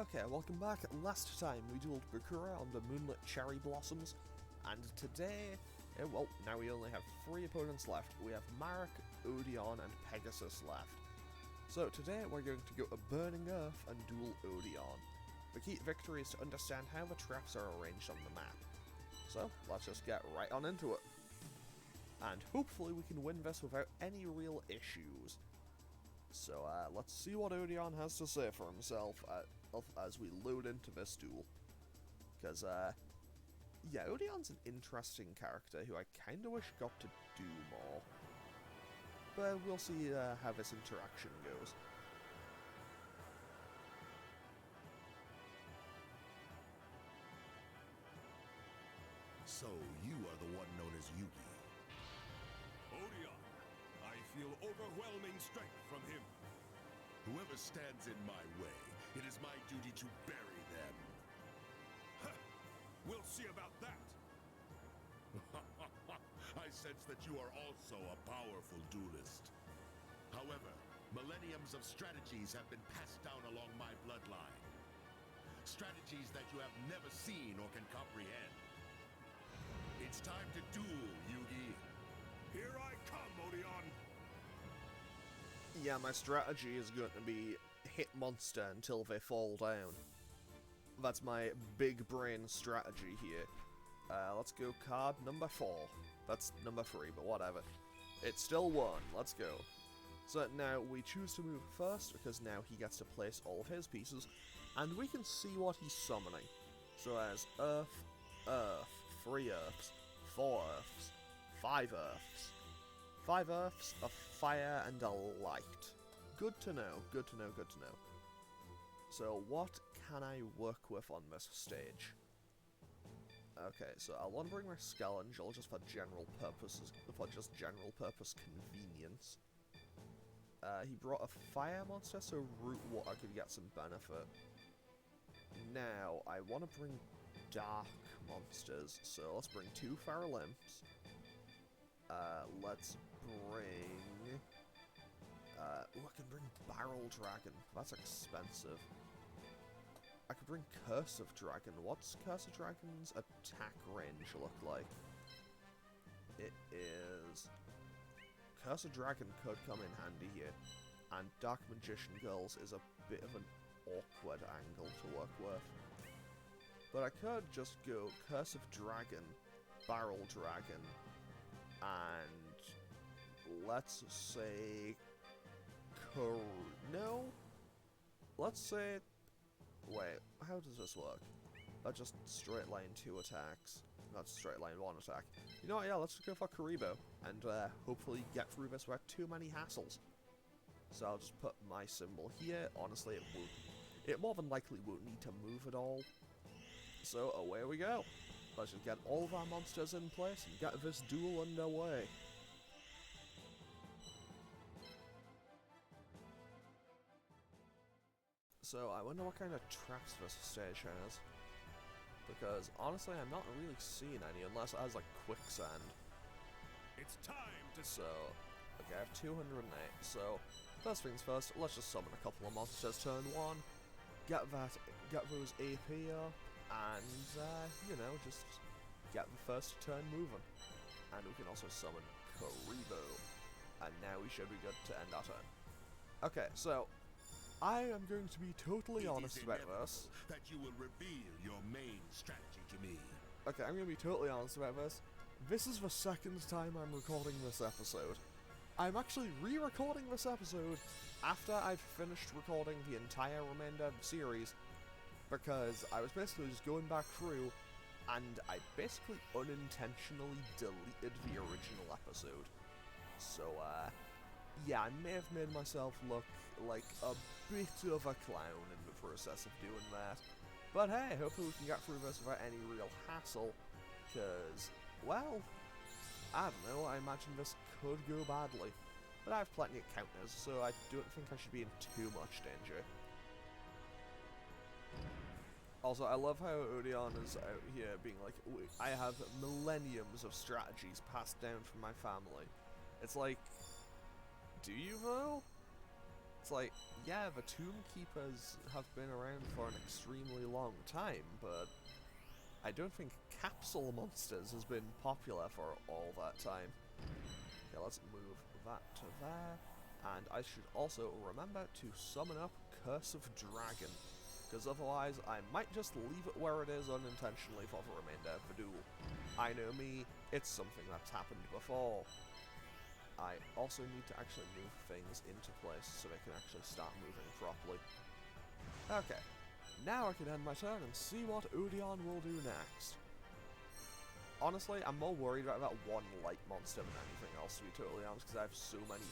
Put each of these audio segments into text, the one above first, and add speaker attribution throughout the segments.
Speaker 1: Okay, welcome back. Last time we dueled Bakura on the Moonlit Cherry Blossoms, and today, well, now we only have 3 opponents left. We have Marek, Odion, and Pegasus left. So today we're going to go to Burning Earth and duel Odion. The key to victory is to understand how the traps are arranged on the map. So, let's just get right on into it. And hopefully we can win this without any real issues. So let's see what Odion has to say for himself as we load into this duel. Because, yeah, Odion's an interesting character who I kind of wish got to do more. But we'll see how this interaction goes.
Speaker 2: So, you are the one known as Yugi.
Speaker 3: Odion, I feel overwhelming strength from him.
Speaker 2: Whoever stands in my way, it is my duty to bury them.
Speaker 3: We'll see about that.
Speaker 2: I sense that you are also a powerful duelist. However, millenniums of strategies have been passed down along my bloodline. Strategies that you have never seen or can comprehend. It's time to duel, Yugi.
Speaker 3: Here I come, Odion.
Speaker 1: Yeah, my strategy is going to be hit monster until they fall down. That's my big brain strategy here. Let's go card number 4. That's number 3, but whatever. It's still 1. Let's go. So now we choose to move first, because now he gets to place all of his pieces, and we can see what he's summoning. So there's Earth, Earth, 3 Earths, 4 Earths, 5 Earths. 5 Earths, a fire, and a light. Good to know, good to know, good to know. So what can I work with on this stage? Okay, so I want to bring my Skelangel just for general purposes, for just general purpose convenience. He brought a fire monster, so root water could get some benefit. Now, I want to bring dark monsters, so let's bring 2 Feral Imps. Let's bring... I can bring Barrel Dragon. That's expensive. I could bring Curse of Dragon. What's Curse of Dragon's attack range look like? It is... Curse of Dragon could come in handy here. And Dark Magician Girls is a bit of an awkward angle to work with. But I could just go Curse of Dragon, Barrel Dragon, and let's say no? Let's say... Wait, how does this work? That's just straight line 2 attacks. That's straight line 1 attack. You know what, yeah, let's go for Karibo, and hopefully get through this without too many hassles. So I'll just put my symbol here. Honestly, it won't. It more than likely won't need to move at all. So away we go. Let's just get all of our monsters in place and get this duel underway. So I wonder what kind of traps this stage has. Because honestly, I'm not really seeing any unless it has like quicksand.
Speaker 3: It's time to...
Speaker 1: So, okay, I have 208. So, first things first, let's just summon a couple of monsters turn 1. Get those AP up. And, you know, just get the first turn moving. And we can also summon Karibo. And now we should be good to end our turn. Okay, so, I am going to be totally honest about this.
Speaker 2: That you will reveal your main strategy to me.
Speaker 1: Okay, I'm going to be totally honest about this. This is the second time I'm recording this episode. I'm actually re-recording this episode after I've finished recording the entire remainder of the series, because I was basically just going back through, and I basically unintentionally deleted the original episode. So, yeah, I may have made myself look like a bit of a clown in the process of doing that. But hey, hopefully we can get through this without any real hassle, because, well, I don't know, I imagine this could go badly. But I have plenty of counters, so I don't think I should be in too much danger. Also, I love how Odion is out here being like, I have millenniums of strategies passed down from my family. It's like, do you though? It's like, yeah, the Tomb Keepers have been around for an extremely long time, but I don't think Capsule Monsters has been popular for all that time. Okay, let's move that to there. And I should also remember to summon up Curse of Dragon, because otherwise I might just leave it where it is unintentionally for the remainder of the duel. I know me, it's something that's happened before. I also need to actually move things into place so they can actually start moving properly. Okay, now I can end my turn and see what Odion will do next. Honestly, I'm more worried about that one light monster than anything else, to be totally honest, because I have so many...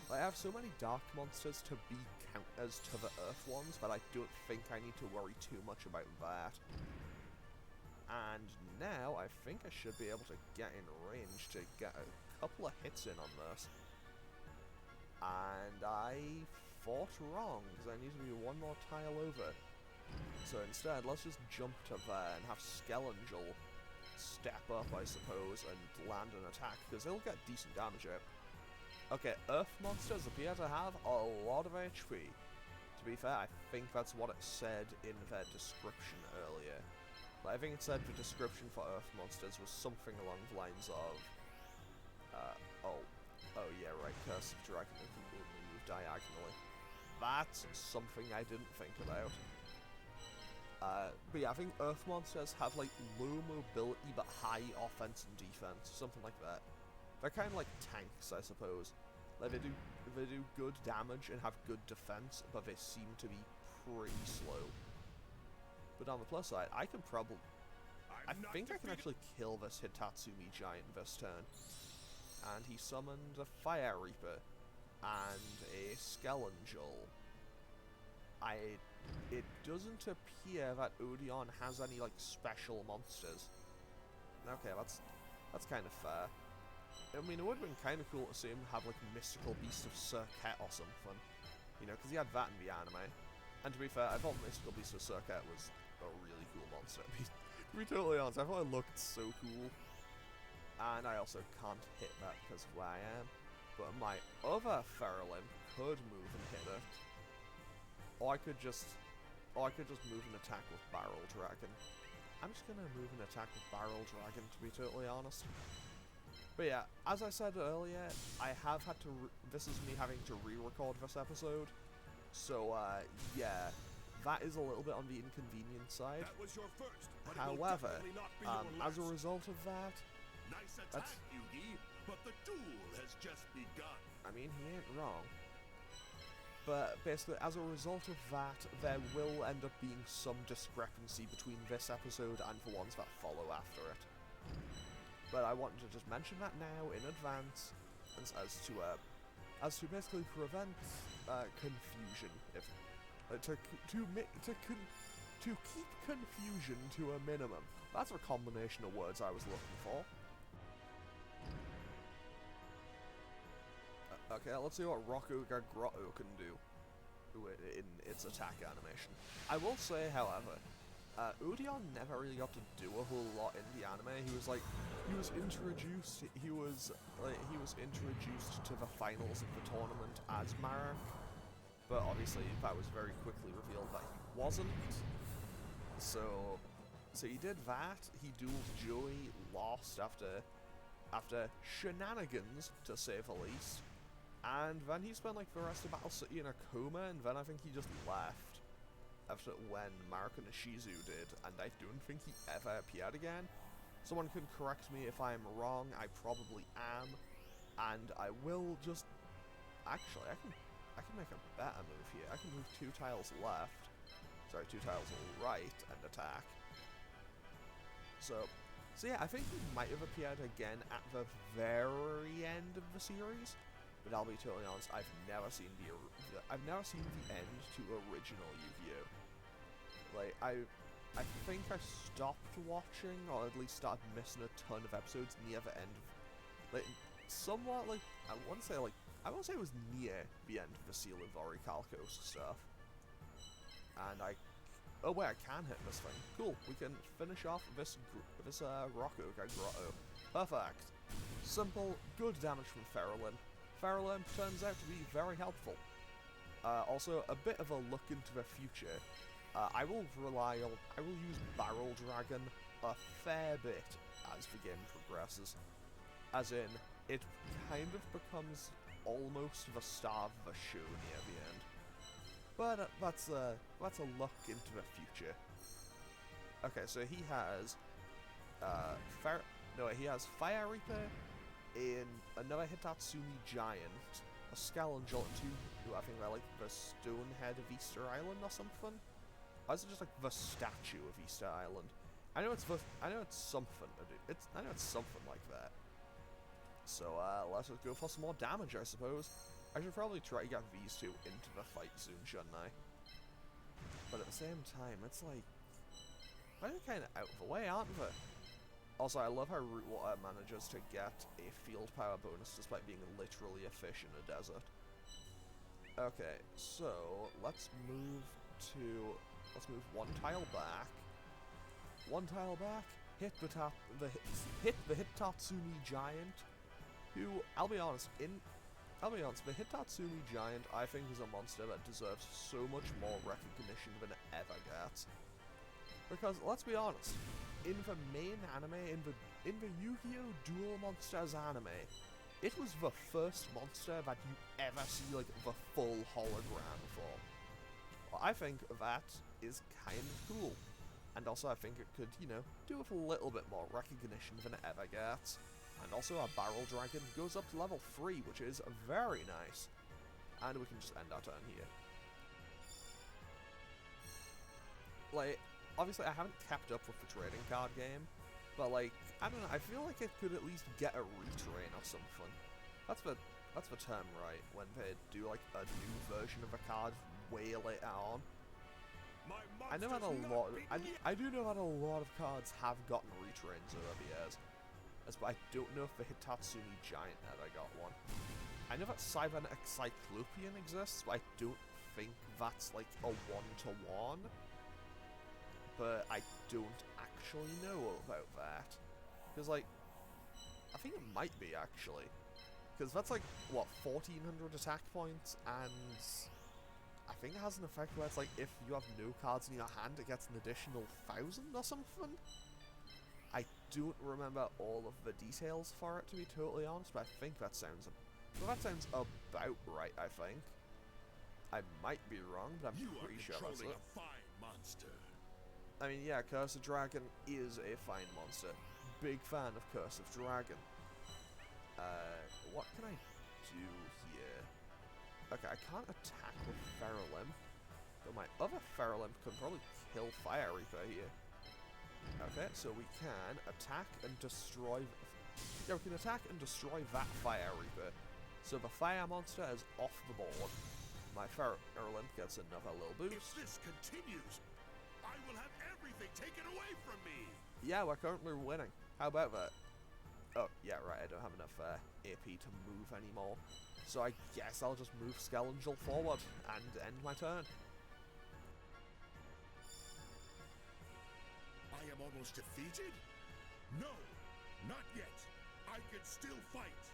Speaker 1: I have so many dark monsters to be counters to the earth ones, but I don't think I need to worry too much about that. And now I think I should be able to get in range to get a couple of hits in on this. And I thought wrong, because I need to be one more tile over. So instead, let's just jump to there and have Skelengel step up, I suppose, and land an attack, because he'll get decent damage out. Okay, Earth monsters appear to have a lot of HP. To be fair, I think that's what it said in their description earlier. But I think it said the description for Earth monsters was something along the lines of... oh yeah, right, Curse of Dragon can only move diagonally. That's something I didn't think about. But yeah, I think Earth monsters have like low mobility but high offense and defense, something like that. They're kind of like tanks, I suppose. Like they do good damage and have good defense, but they seem to be pretty slow. But on the plus side, I can probably... I think I can actually kill this Hitatsumi giant this turn. And he summoned a Fire Reaper and a Skelengel. It doesn't appear that Odion has any like special monsters. Okay, that's kind of fair. I mean, it would have been kind of cool to see him have, like, Mystical Beast of Serket or something. You know, because he had that in the anime. And to be fair, I thought Mystical Beast of Serket was a really cool monster. To be totally honest, I thought it looked so cool. And I also can't hit that because of where I am. But my other Feral Imp could move and hit it. Or I could just move and attack with Barrel Dragon. I'm just gonna move and attack with Barrel Dragon, to be totally honest. But yeah, as I said earlier, I have had to... this is me having to re-record this episode. So, yeah, that is a little bit on the inconvenient side.
Speaker 3: That was your first, but
Speaker 1: however,
Speaker 3: it will definitely not be your
Speaker 1: as a
Speaker 3: last.
Speaker 1: result of that...
Speaker 2: Nice attack, Yugi, but the duel has just begun.
Speaker 1: I mean, he ain't wrong. But basically, as a result of that, there will end up being some discrepancy between this episode and the ones that follow after it. But I wanted to just mention that now in advance, as to basically prevent confusion. If to keep confusion to a minimum. That's a combination of words I was looking for. Okay, let's see what Rokuga Grotto can do in its attack animation. I will say, however, Odion never really got to do a whole lot in the anime. He was introduced to the finals of the tournament as Marek, but obviously that was very quickly revealed that he wasn't. So he did that. He dueled Joey, lost after shenanigans, to say the least. And then he spent like the rest of Battle City in a coma, and then I think he just left after when Marek and Shizu did, and I don't think he ever appeared again. Someone can correct me if I'm wrong, I probably am, and I will just... Actually, I can make a better move here. I can move 2 tiles left, 2 tiles right, and attack. So yeah, I think he might have appeared again at the very end of the series. But I'll be totally honest, I've never seen the end to original Yu-Gi-Oh. Like, I think I stopped watching, or at least started missing a ton of episodes near the end of, like, somewhat, like, I won't say it was near the end of the Seal of Orichalcos stuff. And oh wait, I can hit this thing. Cool, we can finish off this Rokuga Grotto. Perfect. Simple, good damage from Feral Imp. Feral Imp turns out to be very helpful. Also, a bit of a look into the future. I will use Barrel Dragon a fair bit as the game progresses. As in, it kind of becomes almost the star of the show near the end. But that's a look into the future. Okay, so he has he has Fire Reaper in another Hitatsumi Giant, a Scoundrel, and two who I think they're like the Stonehead of Easter Island or something. Or is it just like the statue of Easter Island? I know it's something. I know it's something like that. So let's just go for some more damage, I suppose. I should probably try to get these two into the fight soon, shouldn't I? But at the same time, it's like they're kind of out of the way, aren't they? Also, I love how Root Water manages to get a field power bonus despite being literally a fish in a desert. Okay, so let's move one tile back. One tile back. Hit the Hitatsumi Giant, who I'll be honest, the Hitatsumi Giant I think is a monster that deserves so much more recognition than it ever gets. Because let's be honest, in the main anime, in the Yu-Gi-Oh Duel Monsters anime, it was the first monster that you ever see like the full hologram for. Well, I think that is kind of cool. And also I think it could, you know, do with a little bit more recognition than it ever gets. And also our Barrel Dragon goes up to level 3, which is very nice. And we can just end our turn here. Like, obviously I haven't kept up with the trading card game, but like, I don't know, I feel like it could at least get a retrain or something. That's the term, right? When they do like a new version of a card way later on. I know that I do know that a lot of cards have gotten retrains over the years, but I don't know if the Hitatsumi Giant ever got one. I know that Cybernetic Cyclopean exists, but I don't think that's like a one-to-one. But I don't actually know about that. Because, like, I think it might be, actually. Because that's, like, what, 1,400 attack points, and I think it has an effect where it's, like, if you have no cards in your hand, it gets an additional 1,000 or something? I don't remember all of the details for it, to be totally honest, but I think that sounds about right, I think. I might be wrong, but I'm pretty sure that's it.
Speaker 2: You are controlling a fine monster.
Speaker 1: I mean, yeah, Curse of Dragon is a fine monster. Big fan of Curse of Dragon. What can I do here? Okay, I can't attack with Feral Imp, but my other Feral Imp can probably kill Fire Reaper here. Okay, so we can attack and destroy... Yeah, we can attack and destroy that Fire Reaper. So the Fire monster is off the board. My Feral Imp gets another little boost.
Speaker 2: If this continues, I will have everything taken away from me!
Speaker 1: Yeah, we're currently winning. How about that? Oh, yeah, right, I don't have enough AP to move anymore. So I guess I'll just move Scoundrel forward and end my turn.
Speaker 2: I am almost defeated? No, not yet. I can still fight.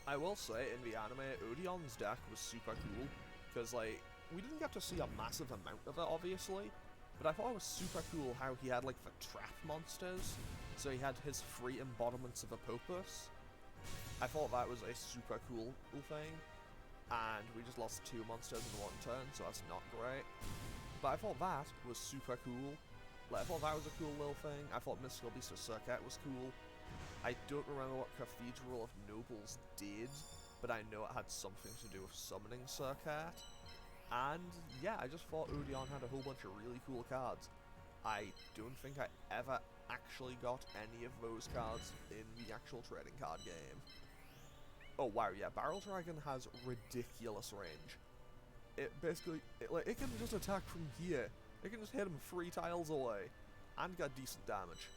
Speaker 1: I will say, in the anime, Odion's deck was super cool. Because, like, we didn't get to see a massive amount of it, obviously. But I thought it was super cool how he had, like, the trap monsters. So he had his 3 embodiments of Apopus. I thought that was a super cool thing. And we just lost 2 monsters in 1 turn, so that's not great. But I thought that was super cool. Like, I thought that was a cool little thing. I thought Mystical Beast of Circuit was cool. I don't remember what Cathedral of Nobles did, but I know it had something to do with summoning Circuit. And yeah, I just thought Odion had a whole bunch of really cool cards. I don't think I ever actually got any of those cards in the actual trading card game. Oh wow, yeah, Barrel Dragon has ridiculous range. It basically, it can just attack from here. It can just hit him 3 tiles away, and get decent damage.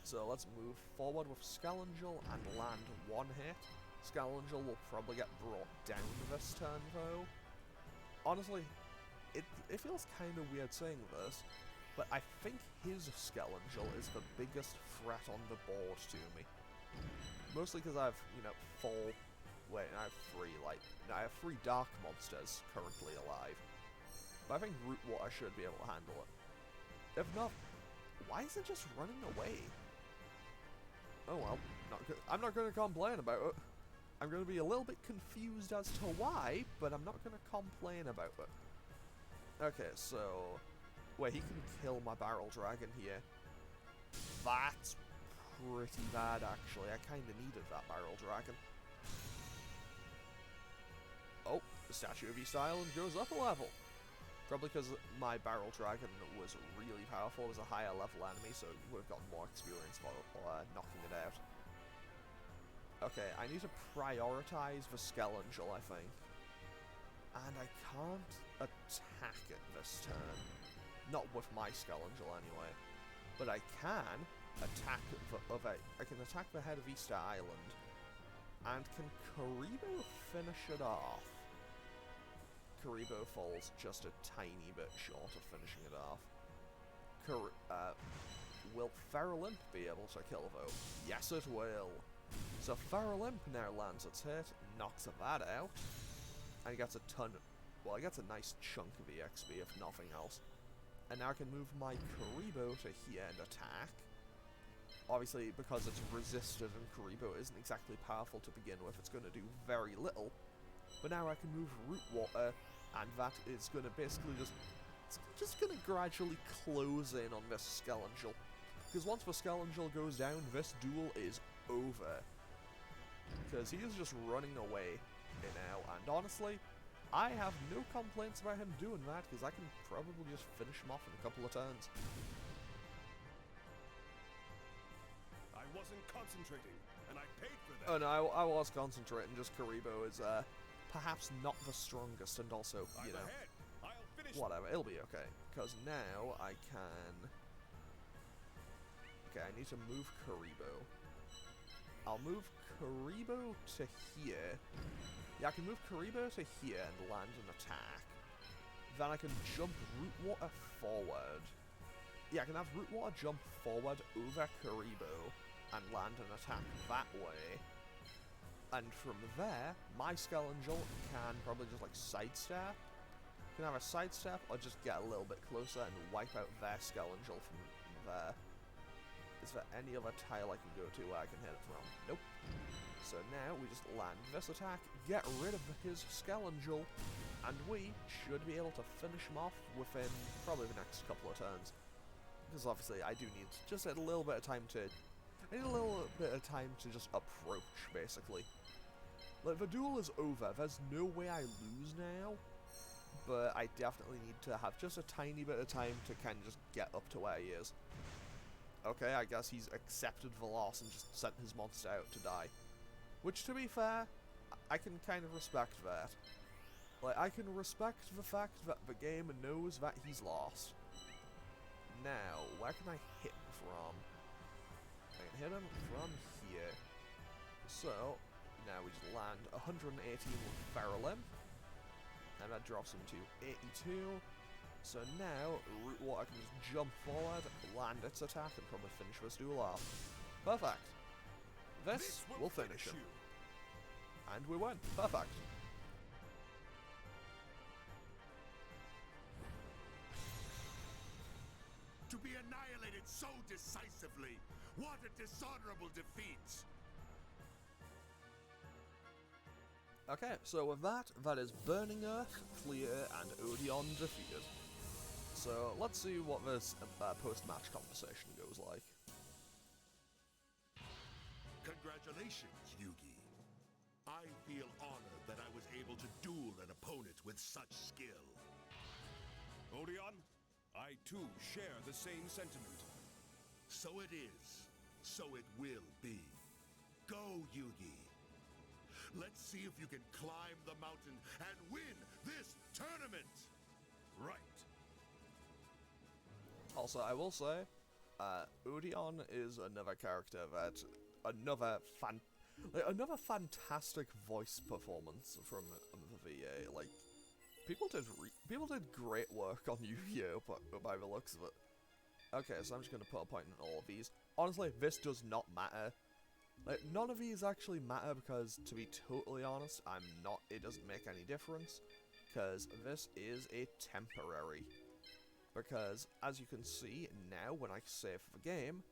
Speaker 1: So let's move forward with Scoundrel and land 1 hit. Scoundrel will probably get brought down this turn though. Honestly, it feels kind of weird saying this, but I think his Scoundrel is the biggest threat on the board to me. Mostly because I have, you know, 4 Wait, I have 3, like... No, I have 3 dark monsters currently alive. But I think Root Water should be able to handle it. If not... Why is it just running away? Oh well, I'm not going to complain about it. I'm going to be a little bit confused as to why, but I'm not going to complain about it. Okay, so... Wait, he can kill my Barrel Dragon here. That's pretty bad, actually. I kind of needed that Barrel Dragon. Oh, the Statue of East Island goes up a level. Probably because my Barrel Dragon was really powerful. It was a higher level enemy, so you would have gotten more experience for knocking it out. Okay, I need to prioritize the Skelengel, I think. And I can't attack it this turn. Not with my Skelengel, anyway. But I can attack the other... I can attack the head of Easter Island. And can Karibo finish it off? Karibo falls just a tiny bit short of finishing it off. Will Feral Imp be able to kill, though? Yes, it will. So Feral Imp now lands its hit, knocks that out, and he gets a ton... Well, he gets a nice chunk of EXP, if nothing else. And now I can move my Karibo to here and attack. Obviously, because it's resisted and Karibo isn't exactly powerful to begin with, it's going to do very little. But now I can move Root Water, and that is going to basically just going to gradually close in on this Skelengel. Because once the Skelengel goes down, this duel is over. Because he is just running away now, and honestly, I have no complaints about him doing that, because I can probably just finish him off in a couple of turns.
Speaker 3: I wasn't concentrating, and I paid for that.
Speaker 1: Oh no, I was concentrating, just Karibo is, perhaps not the strongest, and also, you know,
Speaker 3: ahead. I'll finish.
Speaker 1: whatever, it'll be okay. Because now I can... Okay, I need to move Karibo. I'll move Karibo to here. Yeah, I can move Karibo to here and land an attack. Then I can jump Root Water forward. Yeah, I can have Root Water jump forward over Karibo and land an attack that way. And from there, my Skelengel can probably just like sidestep. Can have a sidestep or just get a little bit closer and wipe out their Skelengel from there. Is there any other tile I can go to where I can hit it from? Nope. So now we just land this attack, get rid of his Skelengel, and we should be able to finish him off within probably the next couple of turns. Because obviously I do need just a little bit of time to... I need a little bit of time to just approach, basically. Like, the duel is over, there's no way I lose now, but I definitely need to have just a tiny bit of time to kind of just get up to where he is. Okay, I guess he's accepted the loss and just sent his monster out to die. Which, to be fair, I can kind of respect that. Like, I can respect the fact that the game knows that he's lost. Now, where can I hit him from? I can hit him from here. So, now we just land 118 with Feral Imp. And that drops him to 82. So now, Root Water can just jump forward, land its attack, and probably finish this duel off. Perfect. This will finish him. And we win. Perfect.
Speaker 2: To be annihilated so decisively! What a dishonorable defeat!
Speaker 1: Okay, so with that, that is Burning Earth, clear, and Odion defeated. So let's see what this post-match conversation goes like.
Speaker 2: Congratulations, Yugi. I feel honored that I was able to duel an opponent with such skill.
Speaker 3: Odion, I too share the same sentiment.
Speaker 2: So it is. So it will be. Go, Yugi. Let's see if you can climb the mountain and win this tournament!
Speaker 3: Right.
Speaker 1: Also, I will say, Odion is another character that another fantastic voice performance from the VA. Like, people did great work on Yu-Gi-Oh by the looks of it. Okay, so I'm just gonna put a point in all of these. Honestly, this does not matter. Like, none of these actually matter because, to be totally honest, it doesn't make any difference, because this is a temporary. Because, as you can see, now when I save the game,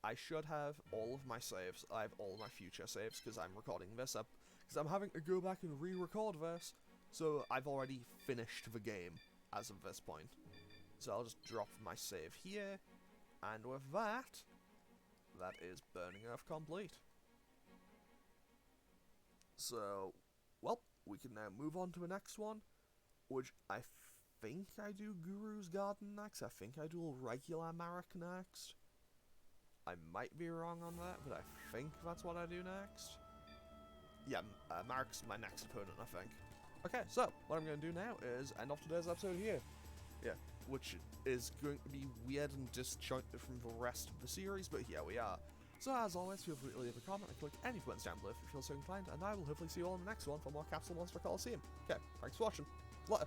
Speaker 1: I should have all of my saves. I have all my future saves, because I'm recording this up, because I'm having to go back and re-record this, so I've already finished the game as of this point. So I'll just drop my save here, and with that, that is Burning Earth complete. So, well, we can now move on to the next one, which I think I do Guru's Garden next. I think I do regular Marek next. I might be wrong on that, but I think that's what I do next. Yeah, Marek's my next opponent, I think. Okay, so, what I'm going to do now is end off today's episode here. Yeah, which is going to be weird and disjointed from the rest of the series, but here we are. So as always, feel free to leave a comment and click any buttons down below if you feel so inclined, and I will hopefully see you all in the next one for more Capsule Monster Coliseum. Okay, thanks for watching. Later.